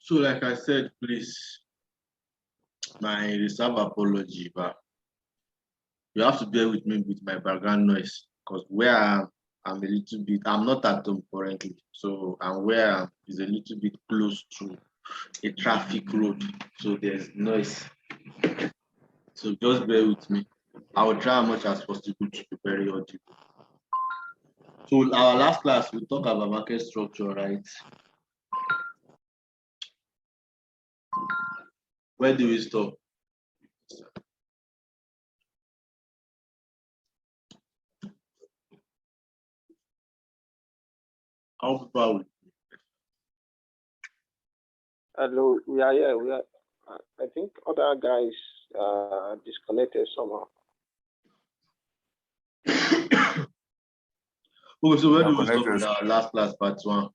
So, like I said, please, my reserve apology, but you have to bear with me with my background noise because where I'm a little bit, I'm not at home currently. So, and where I am is a little bit close to a traffic road. So, there's noise. So, just bear with me. I will try as much as possible to be very audible. So, our last class, we talked about market structure, right? Where do we stop? How people will. Hello, we are here. We are. I think other guys disconnected somehow. Okay, so where do we stop in our last class, part 1?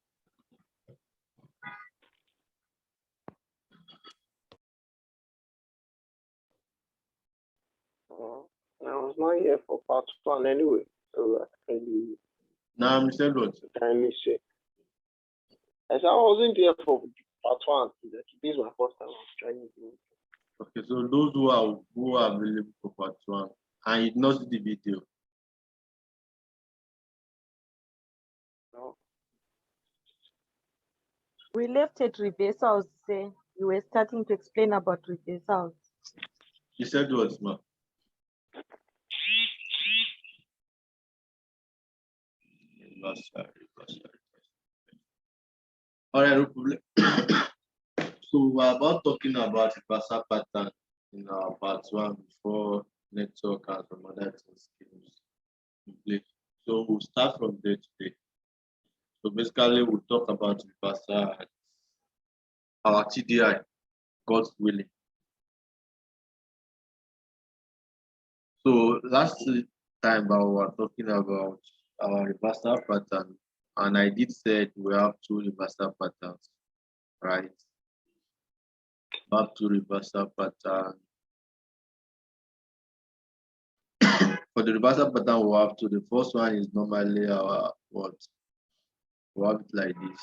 I was not here for part 1 anyway. So kindly, Now, Mr. Lord. kindly say. I said I wasn't here for part 1. This is my first time I was trying to. Okay, so those who are available for part 1 and you did not see the video. No. We left at reversals. Say you were starting to explain about reversals. You said what, ma? All right, no problem. So we're about talking about reversal pattern in our part 1 before network and some other things came in place. So we'll start from there today. So basically, we'll talk about reversal and our TDI, God's willing. So last time we were talking about our reversal pattern, and I did say we have 2 reversal patterns, right? We have 2 reversal patterns. For the reversal pattern, we have 2. The first one is normally our what? We have it like this.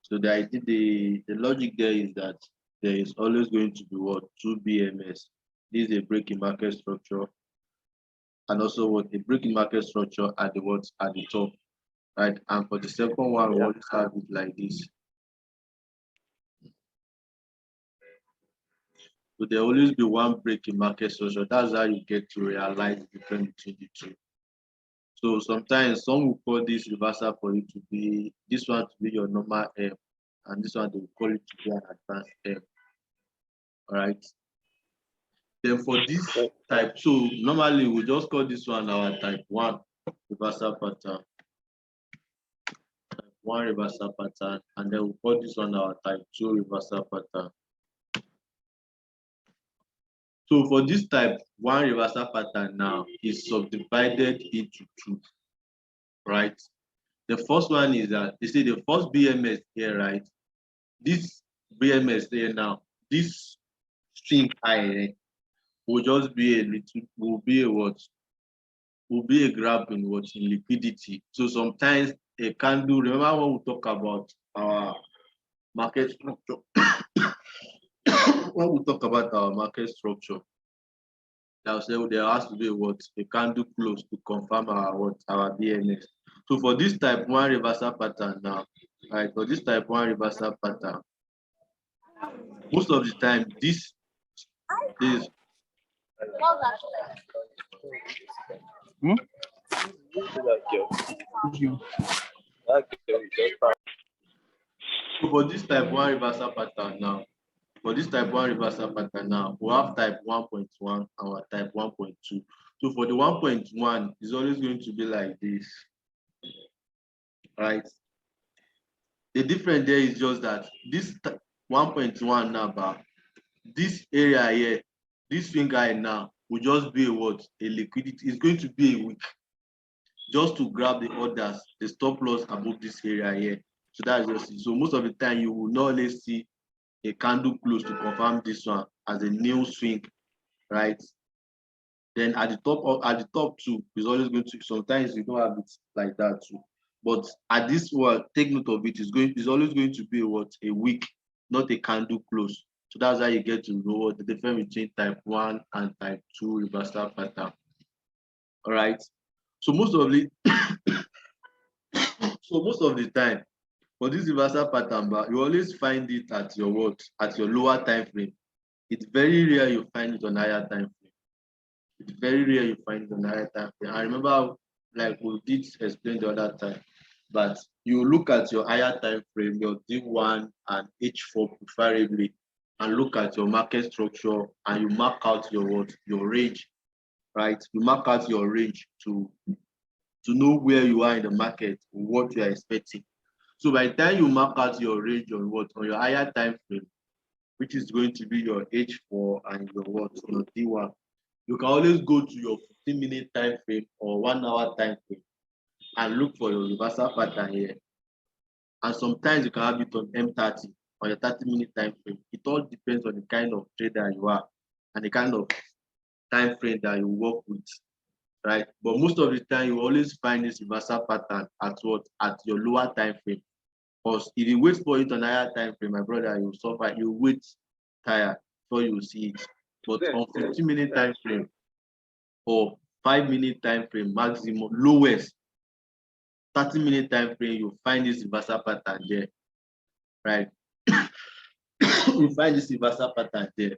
So the idea, the logic there is that there is always going to be what? 2 BMS. This is a break in market structure, and also what? A break in market structure at the what? At the top, right? And for the second one, we always have it like this. So there will always be one break in market structure. That's how you get to realize the difference between the 2. So sometimes some will call this reversal for you to be, this one to be your normal M, and this one they will call it to be an advanced M. All right. Then for this type, so normally we just call this one our type 1 reversal pattern. Type 1 reversal pattern, and then we call this one our type 2 reversal pattern. So for this type 1 reversal pattern now is subdivided into 2, right? The first one is that you see the first BMS here, right? This BMS here now, this string I will just be a little, will be a what? Will be a graph in what? In liquidity. So sometimes a candle, remember when we talk about our market structure? When we talk about our market structure, I'll say there has to be what? A candle close to confirm our what? Our BMS. So for this type 1 reversal pattern now, right? For this type 1 reversal pattern, most of the time this is so for this type 1 reversal pattern now, for this type 1 reversal pattern now, we have type 1.1 and our type 1.2. So for the 1.1, it's always going to be like this, right? The difference there is just that this 1.1 now, this area here, this finger now will just be a what? A liquidity. It's going to be a wick, just to grab the orders, the stop loss above this area here. So that's just it. So most of the time you will not only see a candle close to confirm this one as a new swing, right? Then at the top too, is always going to, sometimes you don't have it like that too. But at this one, take note of it, is always going to be what? A wick not a candle close. So that's how you get to know the difference between type 1 and type 2 reversal pattern. All right. So most of the time for this reversal pattern, but you always find it at your what? At your lower time frame. It's very rare you find it on higher time frame. It's very rare you find it on higher time frame. I remember, like we did explain the other time, but you look at your higher time frame, your D1 and H4 preferably, and look at your market structure, and you mark out your what? Your range, right? You mark out your range to know where you are in the market, what you are expecting. So by the time you mark out your range on what? On your higher time frame, which is going to be your H4 and your what? Your D1. You can always go to your 15-minute time frame or 1 hour time frame and look for your reversal pattern here. And sometimes you can have it on M30 or your 30-minute time frame. It all depends on the kind of trader you are and the kind of time frame that you work with, right? But most of the time, you always find this reversal pattern at what? At your lower time frame. Because if you wait for it on higher time frame, my brother, you suffer. You wait tired before you see it. But on 15-minute time frame or 5-minute time frame maximum, lowest 30-minute time frame, you find this reversal pattern there, right? You find this reversal pattern there,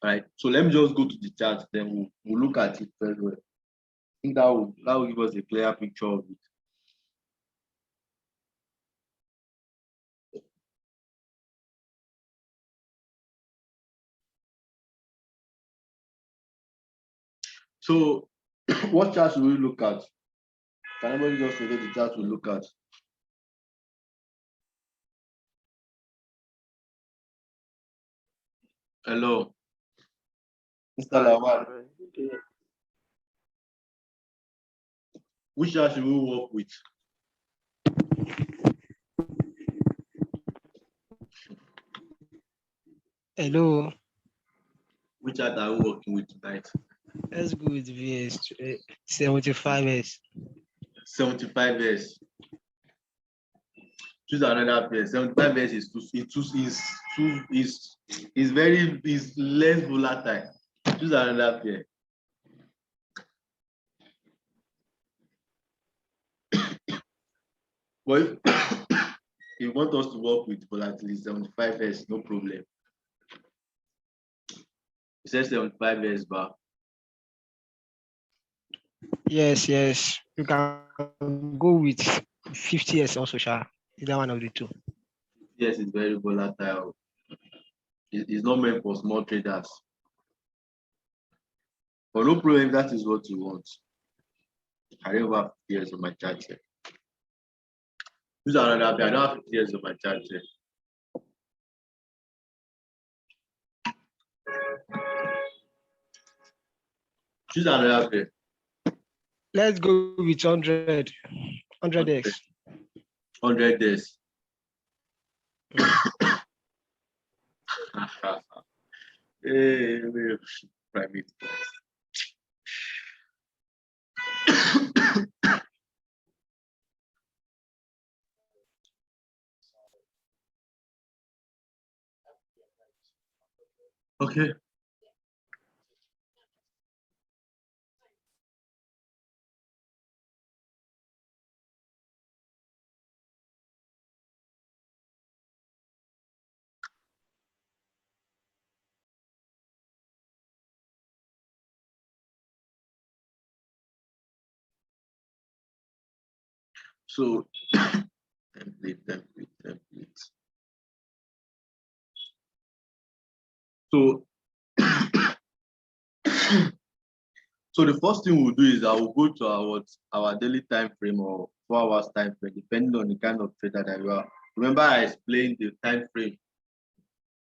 right? So let me just go to the chart, then we'll look at it very well. I think that will give us a clear picture of it. So what chart should we look at? Can anybody just forget the chart we look at? Hello, Mr. Lawal. Which chart should we work with? Hello, Which chart are we working with tonight? let's go with VS 75S. 75S. Choose another pair. 75S is less volatile. Choose another pair. But if you want us to work with volatility, 75S, no problem. It says 75S bar. Yes, you can go with 50S also, Sha. Either one of the two. Yes, it's very volatile. It's not meant for small traders. But no problem, that is what you want. I don't have 50 years on my chart here. Choose another pair. I don't have 50 years on my chart here. Choose another pair. Let's go with 100. 100X. 100 days. Hey, private. Okay. So template. So so the first thing we'll do is I will go to our daily time frame or 4 hours time frame, depending on the kind of trader that you are. Remember, I explained the time frame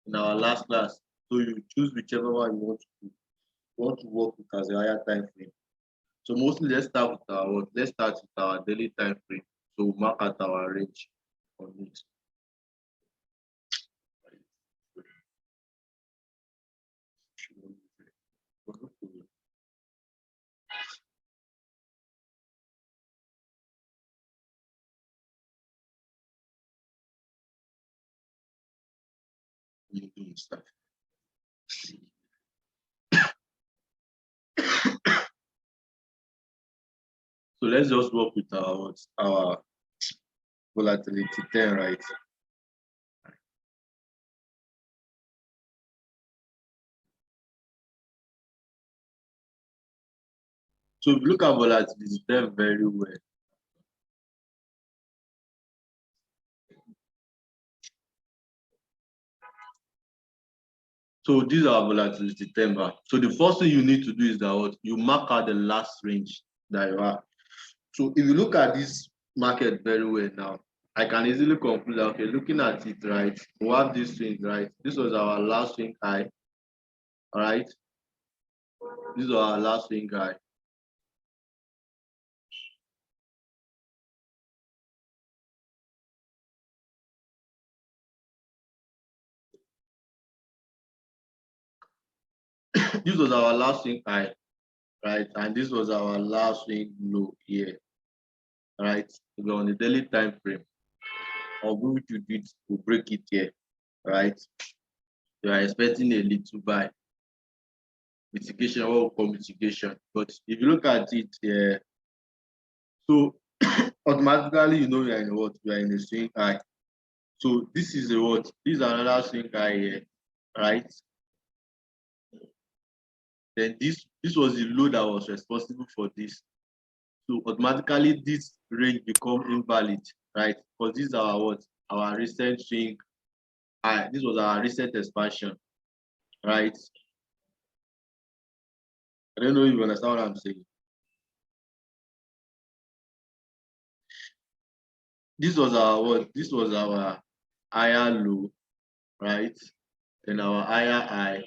in our last class. So you choose whichever one you want to do. You want to work with as a higher time frame. So mostly let's start with our daily time frame. So we'll mark out our range on it. stuff. So let's just work with our volatility 10, right? So if you look at volatility 10 very well. So these are volatility 10 bar. So the first thing you need to do is that what you mark out the last range that you have. So if you look at this market very well now, I can easily conclude that, okay, looking at it, right, we have this swing, right? This was our last swing high, all right? This is our last swing high. This was our last swing high, right? And this was our last swing low here, right? We're on the daily time frame. Of which you did to break it here, right? You are expecting a little buy. Mitigation, what we call mitigation. But if you look at it here, so automatically you know you are in what? You are in a swing high. So this is a what? This is another swing high here, right? Then this was the low that was responsible for this. So automatically this range become invalid, right? Because this is our what? Our recent swing high. This was our recent expansion, right? I don't know if you understand what I'm saying. This was our what? This was our higher low, right? Then our higher high,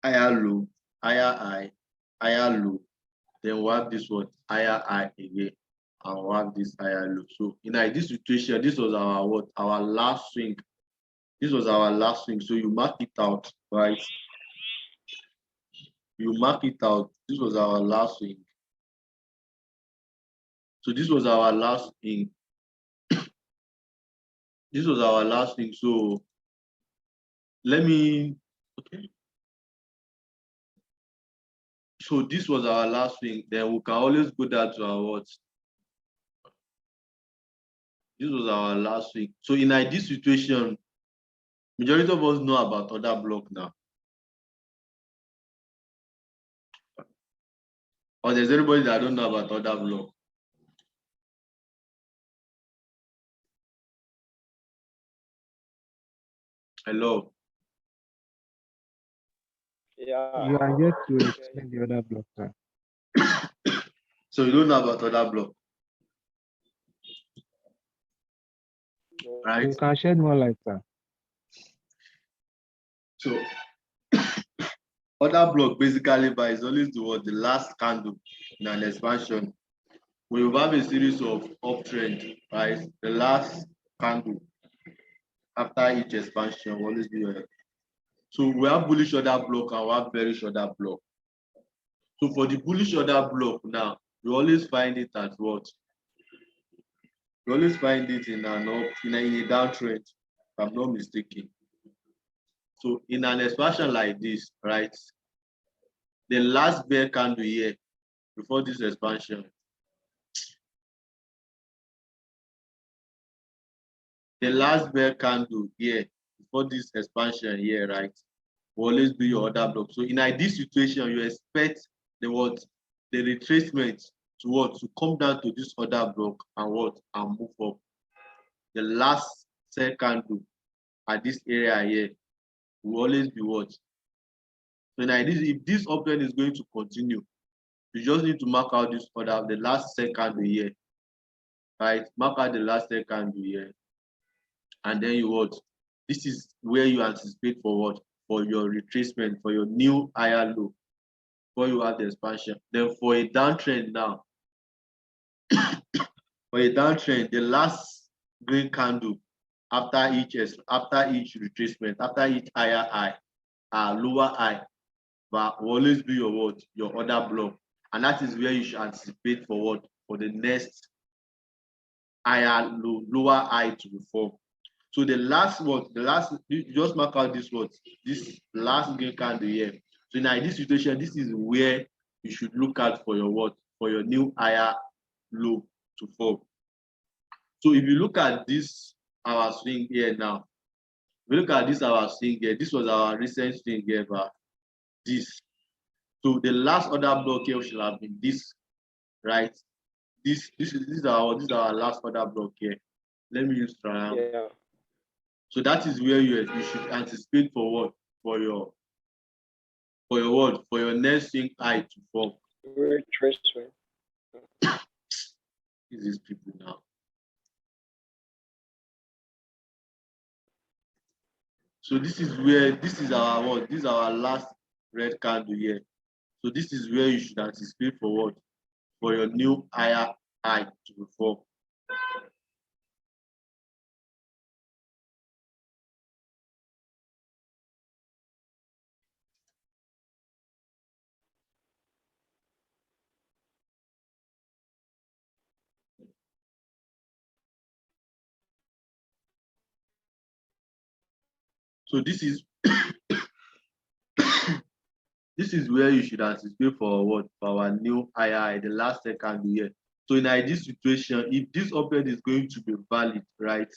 higher low, higher high, higher low. Then we have this one higher high again, and we have this higher low. So in this situation, this was our what? Our last swing. This was our last swing. So you mark it out, right? You mark it out. This was our last swing. So this was our last swing. This was our last thing. So let me, okay. So this was our last thing. Then we can always go down to our what? This was our last week. So in this situation, majority of us know about order block now. Or there's anybody that don't know about order block? Hello. Yeah. You are yet to explain the other block, sir. So you don't know about order block, right? You can shed more light, sir. So order block basically is always the last candle in an expansion. We will have a series of uptrend, right? The last candle after each expansion will always be so we have bullish order block and we have bearish order block. So for the bullish order block now, you always find it at what? You always find it in a downtrend, if I'm not mistaken. So in an expansion like this, right? The last bear candle here before this expansion, the last bear candle here before this expansion here, right, will always be your order block. So in this situation, you expect the retracement to what? To come down to this order block and what? And move up. The last sell candle at this area here will always be what? So now if this uptrend is going to continue, you just need to mark out this order, the last sell candle here, right? Mark out the last sell candle here, and then you what? This is where you anticipate for what? For your retracement, for your new higher low, before you have the expansion. Then for a downtrend now, for a downtrend, the last green candle after each retracement, after each higher high, lower high, but will always be your what? Your order block. And that is where you should anticipate for what? For the next higher low, lower high to be formed. So the last what, you just mark out this what, this last green candle here. So now in this situation, this is where you should look at for your what, for your new higher low to form. So if you look at this our swing here now, if you look at this our swing here, this was our recent swing here, but this. So the last order block here should have been this, right? This is our last order block here. Let me use triangle. Yeah. So that is where you should anticipate for what? For your what? For your next swing high to form. Retracement. Is these people now? So this is where, this is our what? This is our last red candle here. So this is where you should anticipate for what? For your new higher high to form. So this is this is where you should anticipate for what? For our new higher, the last second here. So in this situation, if this open is going to be valid, right?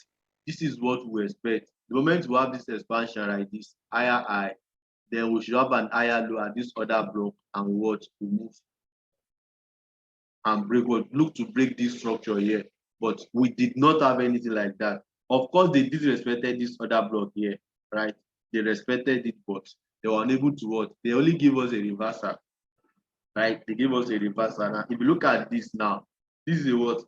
This is what we expect. The moment we have this expansion, right? This higher high, then we should have an higher low at this other block and what we move and break what, look to break this structure here. But we did not have anything like that. Of course, they did respect this other block here, right? They respected it, but they were unable to what? They only give us a reversal, right? They gave us a reversal. Now, if you look at this now, this is a what?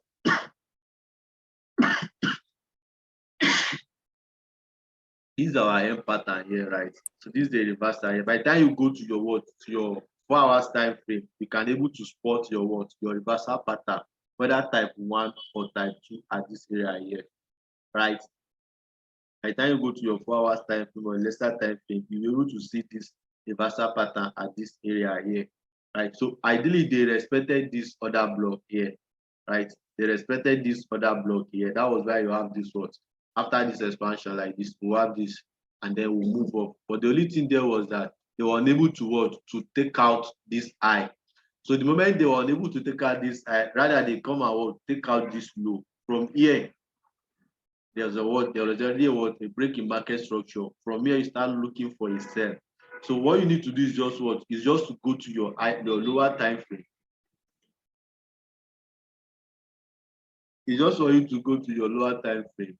This is our M pattern here, right? So this is the reversal here. By the time you go to your what? To your 4 hours time frame, you can able to spot your what? Your reversal pattern, whether type 1 or type 2 at this area here, right? By the time you go to your 4 hours time frame or lesser time frame, you'll be able to see this reversal pattern at this area here, right? So ideally, they respected this other block here, right? They respected this other block here. That was why you have this what? After this expansion like this, we'll have this, and then we'll move up. But the only thing there was that they were unable to what? To take out this high. So the moment they were unable to take out this high, rather they come and what? Take out this low. From here, there's a what? There was already a break in market structure. From here, you start looking for a sell. So what you need to do is just what? Is just to go to your lower time frame. It's just for you to go to your lower time frame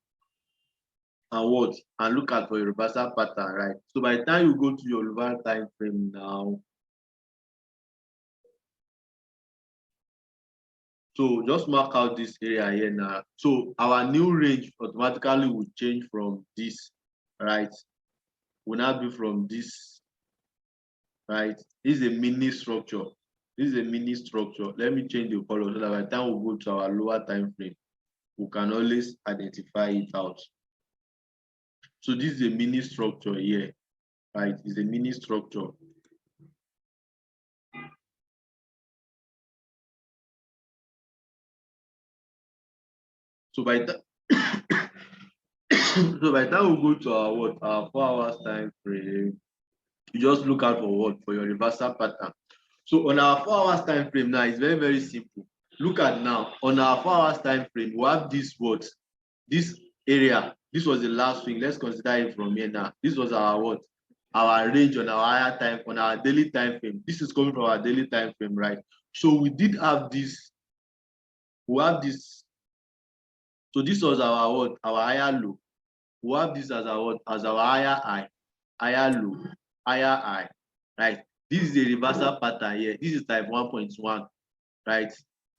and what? And look at for your reversal pattern, right? So by the time you go to your lower time frame now, so just mark out this area here now. So our new range automatically will change from this, right? Will now be from this, right? This is a mini structure. This is a mini structure. Let me change the color so that by the time we go to our lower time frame, we can always identify it out. So this is a mini structure here, right? It's a mini structure. So by the so by the time we go to our what, our 4 hours time frame, you just look out for what? For your reversal pattern. So on our 4 hours time frame now, it's very, very simple. Look at now, on our 4 hours time frame, we have this what? This area. This was the last swing. Let's consider it from here now. This was our what? Our range on our higher time, on our daily time frame. This is coming from our daily time frame, right? So we did have this. We have this. So this was our what? Our higher low. We have this as our what? As our higher high, higher low, higher high, right? This is a reversal pattern here. This is type 1.1, right?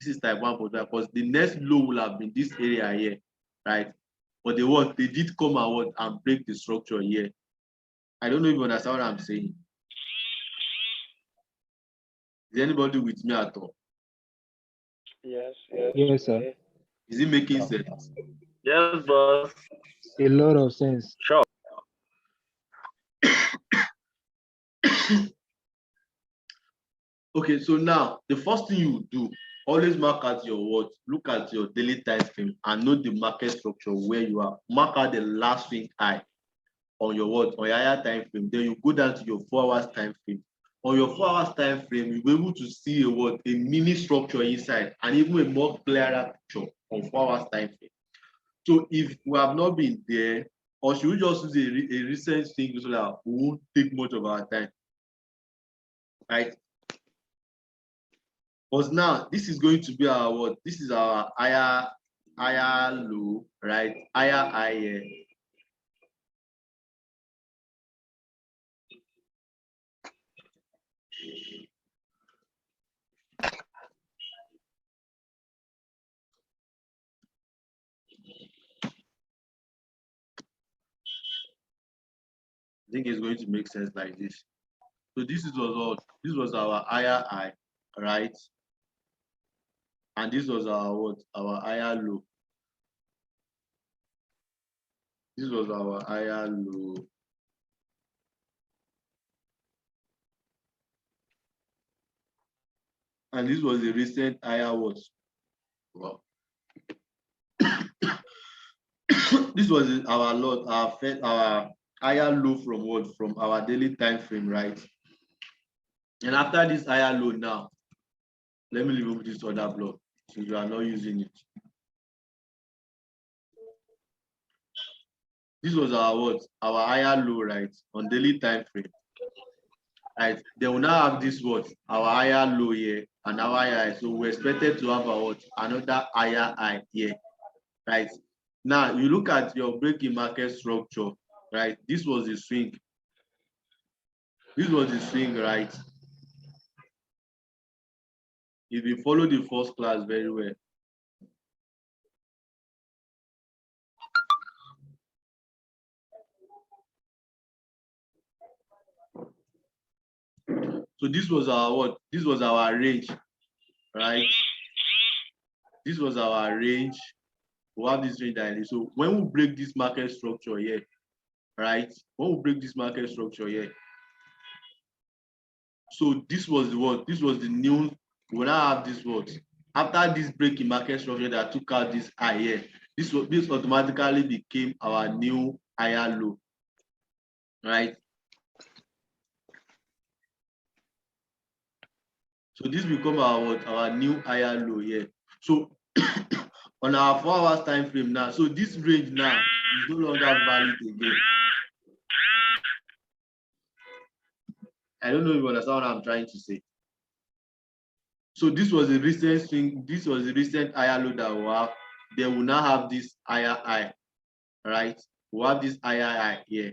This is type 1.1 because the next low will have been this area here, right? But they did come out and break the structure here. I don't know if you understand what I'm saying. Is anybody with me at all? Yes. Yes, sir. Is it making sense? Yes, boss. A lot of sense. Sure. Okay, so now the first thing you do always mark out your what, look at your daily time frame and know the market structure where you are. Mark out the last swing high on your what, on your higher time frame. Then you go down to your 4 hours time frame. On your 4 hours time frame, you'll be able to see a what, a mini structure inside and even a more clearer picture on 4 hours time frame. So if we have not been there, or should we just use a recent thing so that we won't take much of our time, right? But now this is going to be our what? This is our higher low, right? Higher high here. I think it's going to make sense like this. So this was our higher high, right? And this was our what? Our higher low. This was our higher low. And this was the recent higher what? Wow. This was our low, our higher low from what? From our daily time frame, right? And after this higher low now, let me remove this other block so you are not using it. This was our what? Our higher low, right? On daily time frame. Right. They will now have this what? Our higher low here and our higher high. So we expected to have our what? Another higher high here. Right. Now you look at your breaking market structure, right? This was the swing. This was the swing, right? If you follow the first class very well. So this was our what? This was our range, right? This was our range. We have this range like this. So when we break this market structure here, right? When we break this market structure here, so this was the what? This was the new. We now have this what? After this break in market structure that took out this high here, this automatically became our new higher low, right? So this become our what? Our new higher low here. So on our 4 hours time frame now, so this range now is no longer valid again. I don't know if you understand what I'm trying to say. So this was the recent thing. This was the recent higher low that we have. They will now have this higher high, right? We have this higher high here.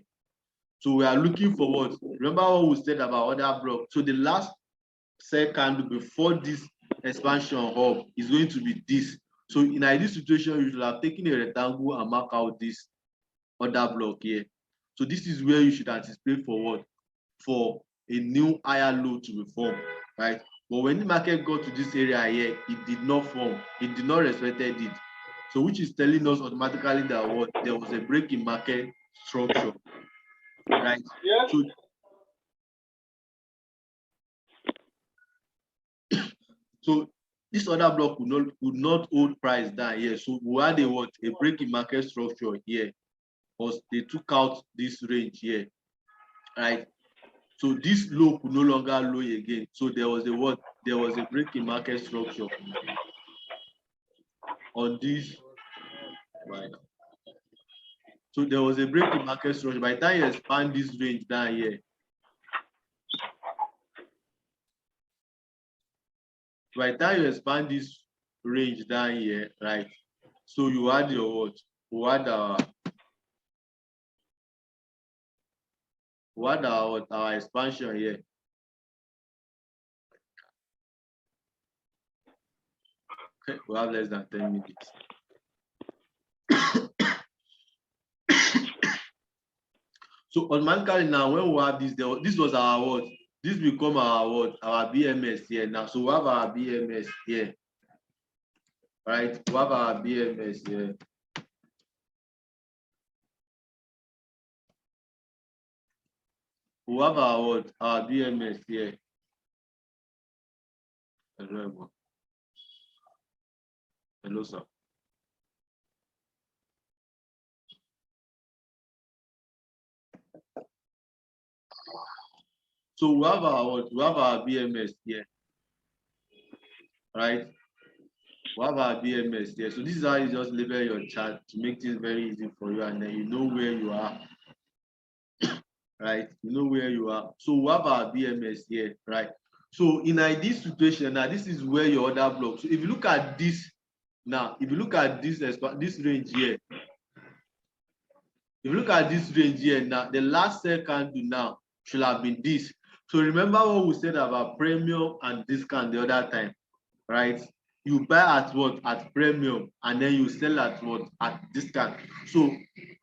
So we are looking for what? Remember what we said about order block. So the last set candle before this expansion hub is going to be this. So in this situation, you should have taken a rectangle and mark out this order block here. So this is where you should anticipate for what? For a new higher low to be formed, right? But when the market got to this area here, it did not form. It did not respected it. So which is telling us automatically that what? There was a break in market structure, right? Yes. So this other block would not hold price down here. So we had a what? A break in market structure here. Because they took out this range here, right? So this low could no longer low again. So there was a what? There was a break in market structure on this. Right. So there was a break in market structure. By the time you expand this range down here, by the time you expand this range down here, right? So you had your what? We had our expansion here. Okay, we have less than 10 minutes. So automatically now, when we have this, this was our what? This become our what? Our BMS here now. So we have our BMS here, right? We have our BMS here. We have our what? Our BMS here. Hello, sir. So we have our BMS here, right? We have our BMS here. So this is how you just label your chart to make things very easy for you, and then you know where you are, right? You know where you are. So we have our BMS here, right? So in this situation now, this is where your order block. So if you look at this now, if you look at this range here, if you look at this range here now, the last sell candle now should have been this. So remember what we said about premium and discount the other time, right? You buy at what? At premium, and then you sell at what? At discount. So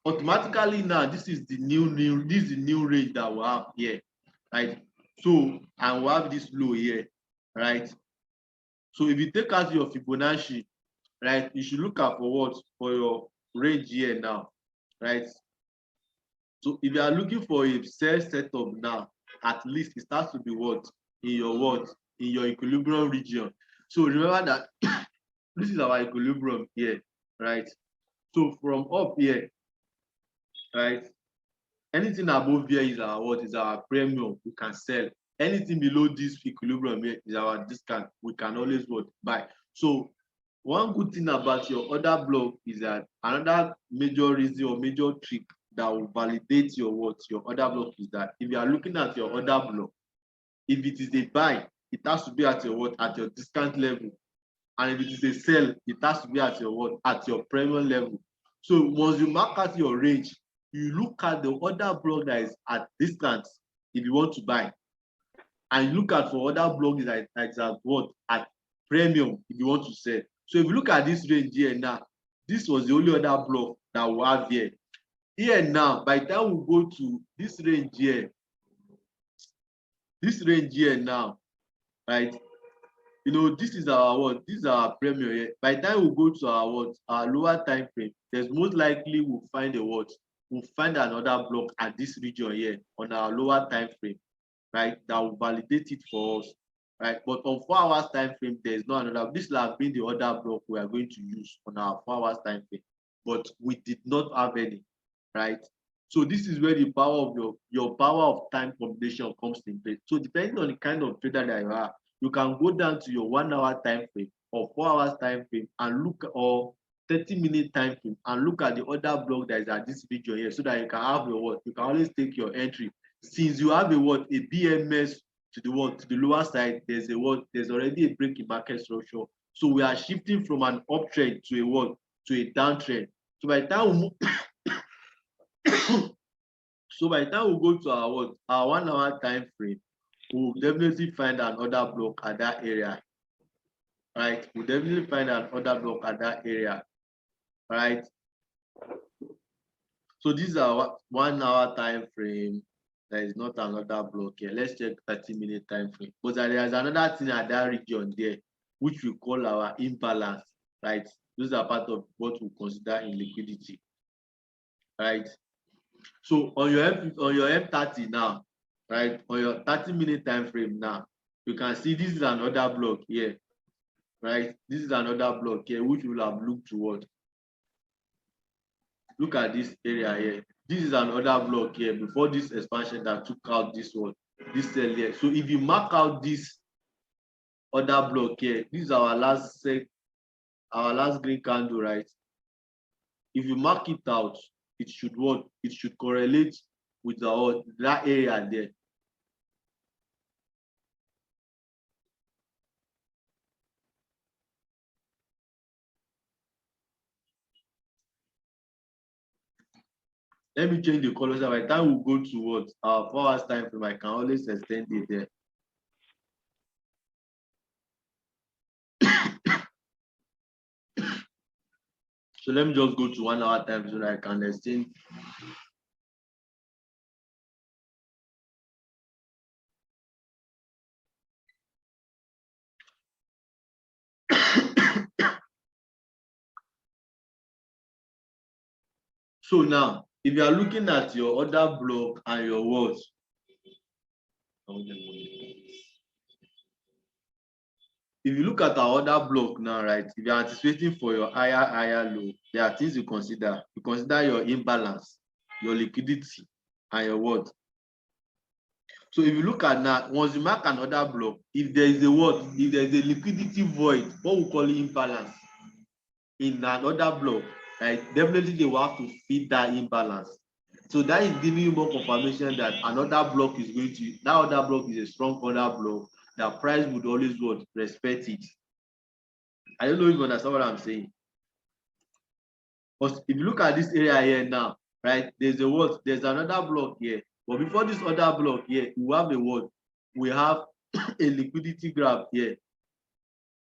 automatically now, this is the new range that we have here, right? So, and we have this low here, right? So if you take out your Fibonacci, right, you should look out for what? For your range here now, right? So if you are looking for a sell setup now, at least it starts to be what? In your equilibrium region. So remember that this is our equilibrium here, right? So from up here, right? Anything above here is our what? Is our premium. We can sell. Anything below this equilibrium here is our discount. We can always what? Buy. So one good thing about your order block is that another major reason or major trick that will validate your what? Your order block is that if you are looking at your order block, if it is a buy, it has to be at your what? At your discount level. And if it is a sell, it has to be at your what? At your premium level. So once you mark out your range, you look at the order block that is at discount if you want to buy, and you look at for other block that is at what? At premium if you want to sell. So if you look at this range here now, this was the only other block that we have here. Here now, by the time we go to this range here now, right? You know, this is our what? This is our premium here. By the time we go to our what? Our lower time frame, there's most likely we'll find a what? We'll find another block at this region here on our lower time frame, right? That will validate it for us, right? But on 4 hours time frame, there's no another. This will have been the other block we are going to use on our 4 hours time frame, but we did not have any, right? So this is where the power of your power of time combination comes in place. So depending on the kind of trader that you are, you can go down to your 1 hour time frame or 4 hours time frame and look, or 30-minute time frame, and look at the other block that is at this region here, so that you can have your what? You can always take your entry. Since you have a what? A BMS to the what? To the lower side, there's a what? There's already a break in market structure. So we are shifting from an uptrend to a what? To a downtrend. So by the time we move so by the time we go to our what? Our 1 hour time frame, we'll definitely find another block at that area, right? We'll definitely find another block at that area, right? So this is our 1 hour time frame. There is not another block here. Let's check 30-minute time frame. But there is another thing at that region there, which we call our imbalance, right? Those are part of what we consider in liquidity, right? So on your M30 now, right? On your 30-minute time frame now, you can see this is another block here, right? This is another block here, which will have looked toward. Look at this area here. This is another block here before this expansion that took out this one, this cell here. So if you mark out this other block here, this is our last green candle, right? If you mark it out, it should what? It should correlate with that area there. Let me change the color. So by the time we go to what? Our 4 hours time frame, I can always extend it there. So let me just go to 1 hour time so that I can extend. So now, if you are looking at your order block and your what? If if you look at our other block now, right? If you're anticipating for your higher low, there are things you consider. You consider your imbalance, your liquidity, and your what. So if you look at now, once you mark another block, if there is a what, if there is a liquidity void, what we call it imbalance in another block, right? Definitely they will have to feed that imbalance. So that is giving you more confirmation that another block is going to, that other block is a strong other block. The price would always what, respect it. I don't know if you understand what I'm saying. But if you look at this area here now, right? There's a what? There's another block here. But before this other block here, we have a what? We have a liquidity graph here.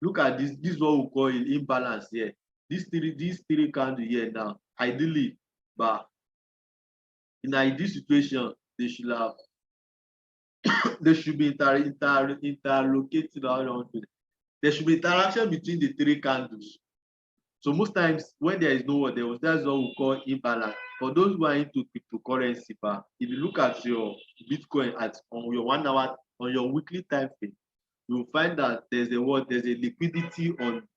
Look at this. This is what we call an imbalance here. These three candles here now, ideally, but in ideal situation, they should have they should be interlocated around. There should be interaction between the three candles. So most times when there is no what, that's what we call imbalance. For those who are into cryptocurrency, but if you look at your Bitcoin on your 1 hour, on your weekly time frame, you will find that there's a liquidity on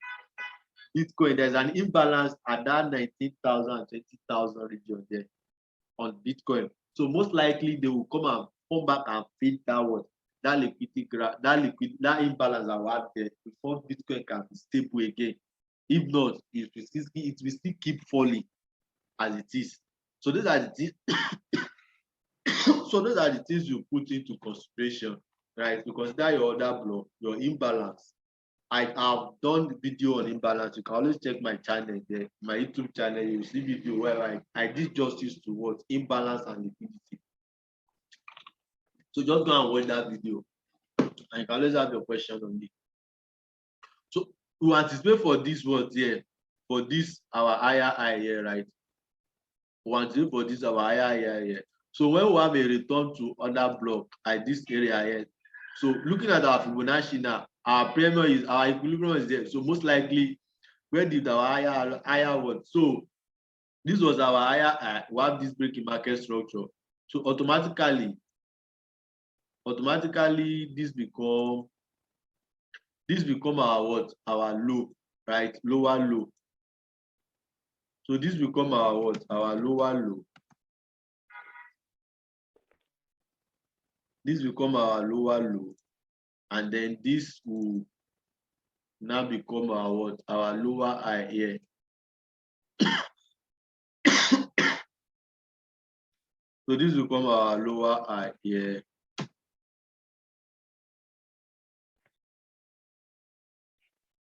Bitcoin. There's an imbalance at that 19,000, 20,000 region there on Bitcoin. So most likely they will come back and feed that liquidity, that imbalance that we have there before Bitcoin can be stable again. If not, it will still keep falling as it is. So those are the things. So those are the things you put into consideration, right? To consider your other block, your imbalance. I have done the video on imbalance. You can always check my channel there, my YouTube channel. You see video where I did justice to what imbalance and liquidity. So just go and watch that video, and you can always have your question on it. So we anticipate for this what here, for this our higher high here, right? We anticipate for this our higher high here. So when we have a return to other block at this area here, so looking at our Fibonacci now, our equilibrium is there. So most likely, where did our higher what? So this was our higher high. We have this breaking market structure. So automatically this become our what? Our low, right? Lower low. So this become our what? Our lower low. This become our lower low. And then this will now become our what? Our lower high here. So this will become our lower high here.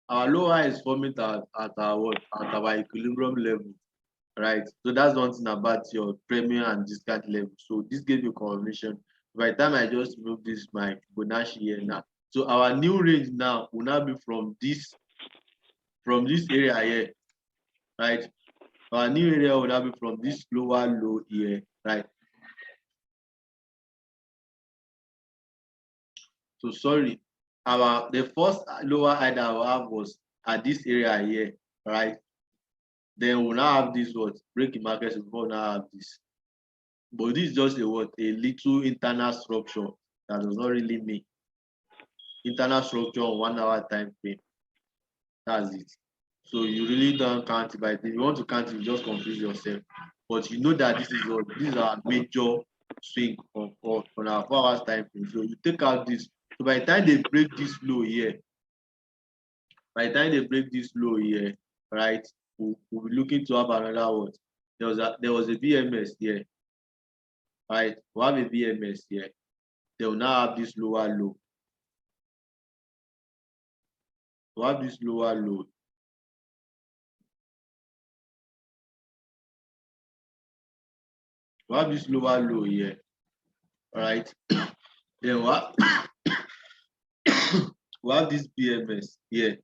Our lower high is forming at our what? At our equilibrium level, right? So that's one thing about your premium and discount level. So this gives you confirmation. By the time I just move this my Fibonacci here now. So our new range now will now be from this area here, right? Our new area will now be from this lower low here, right? So sorry, the first lower high that we have was at this area here, right? Then we'll now have this what? Breaking market, we'll now have this. But this is just a little internal structure that does not really mean internal structure on 1 hour time frame. That's it. So you really don't count it, but if you want to count it, you just confuse yourself. But you know that this is our major swing on our 4 hours time frame. So you take out this. So by the time they break this low here, right? We'll be looking to have another what? There was a BMS here, right? We have a BMS here. They will now have this lower low. We have this lower low. We have this lower low here, right? Then we have this BMS here.